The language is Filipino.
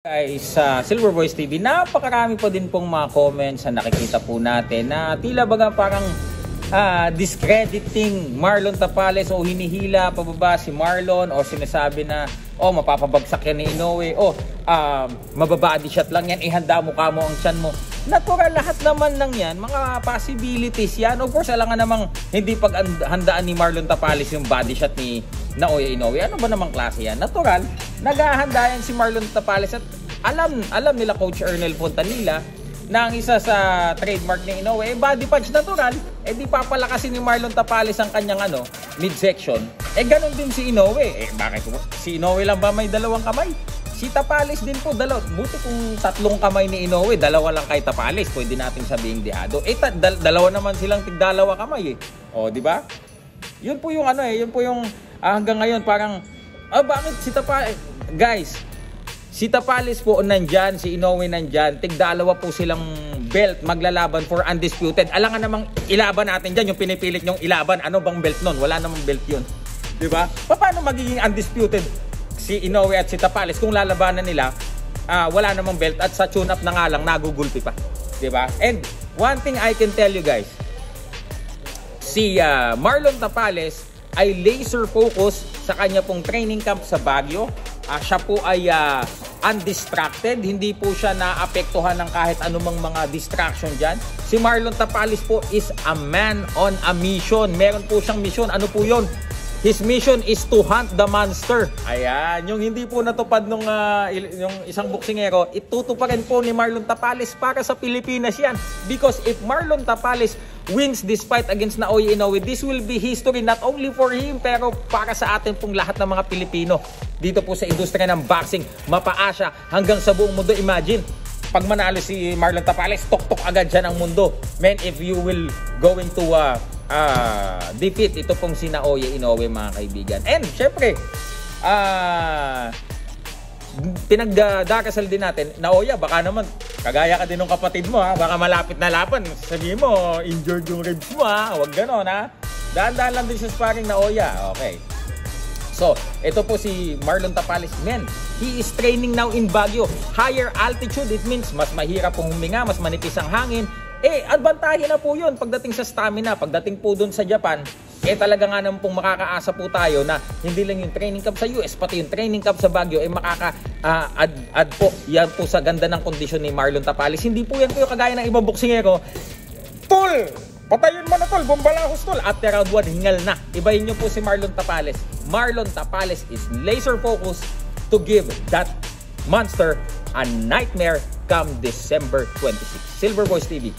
Guys, sa Silver Voice TV, napakarami po din pong mga comments na nakikita po natin na tila baga parang discrediting Marlon Tapales o hinihila pababa si Marlon o sinasabi na mapapabagsak yan ni Inoue mababody shot lang yan, ihanda mo kamo ang tiyan mo. Natural lahat naman lang yan, mga possibilities yan. Of course, alam nga namang hindi paghandaan ni Marlon Tapales yung body shot ni Naoya Inoue. Ano ba namang klase yan? Natural, naghahanda yan si Marlon Tapales at alam nila Coach Ernel Fontanilla na ang isa sa trademark ni Inoue body punch natural, di papalakasin ni Marlon Tapales ang kanyang midsection. Ganon din si Inoue. Bakit? Si Inoue lang ba may dalawang kamay? Si Tapales din po, buti kung tatlong kamay ni Inoue, dalawa lang kay Tapales, pwede nating sabihin dihado. Dalawa naman silang tigdalawa kamay di ba? Yun po yung yun po yung hanggang ngayon parang bakit si Tapales? Guys, si Tapales po nandyan, si Inoue nandyan, tigdalawa po silang belt maglalaban for undisputed. Alam nga namang ilaban natin dyan, yung pinipilit nyong ilaban, ano bang belt nun? Wala namang belt yun. Diba? Paano magiging undisputed si Inoue at si Tapales kung lalabanan nila, wala namang belt at sa tune-up na nga lang, nagugulpi pa. Diba? And one thing I can tell you guys, si Marlon Tapales ay laser focus sa kanya pong training camp sa Baguio. Siya po ay undistracted, hindi po siya naapektuhan ng kahit anumang mga distraction dyan. Si Marlon Tapales po is a man on a mission. Meron po siyang mission. Ano po yun? His mission is to hunt the monster. Ayan, yung hindi po natupad nung yung isang boksingero, itutuparin po ni Marlon Tapales para sa Pilipinas yan. Because if Marlon Tapales wins this fight against Naoya Inoue, this will be history not only for him, pero para sa atin pong lahat ng mga Pilipino. Dito po sa industriya ng boxing, mapa-Asia hanggang sa buong mundo. Imagine, pag manalo si Marlon Tapales, tok-tok agad dyan ang mundo. Man, if you will going to defeat ito pong si Naoya Inoue, mga kaibigan. And syempre, pinagdarasal din natin, Naoya, baka naman kagaya ka din ng kapatid mo, baka malapit na laban, sabihin mo injured yung ribs mo, huwag ganon, daan-daan lang din sa sparring, Naoya. Okay, so ito po si Marlon Tapales, man, he is training now in Baguio. Higher altitude, it means mas mahirap pong huminga, mas manipis ang hangin. Advantahe na po yun pagdating sa stamina. Pagdating po dun sa Japan, talaga nga naman pong makakaasa po tayo na hindi lang yung training camp sa US, pati yung training camp sa Baguio makaka-add po yan po sa ganda ng kondisyon ni Marlon Tapales. Hindi po yan po yung kagaya ng ibang boksingero, tol, patayin mo na tol, bombalahos tol, after round 1 hingal na. Ibahin nyo po si Marlon Tapales. Marlon Tapales is laser focused to give that monster a nightmare come December 26. Silver Voice TV.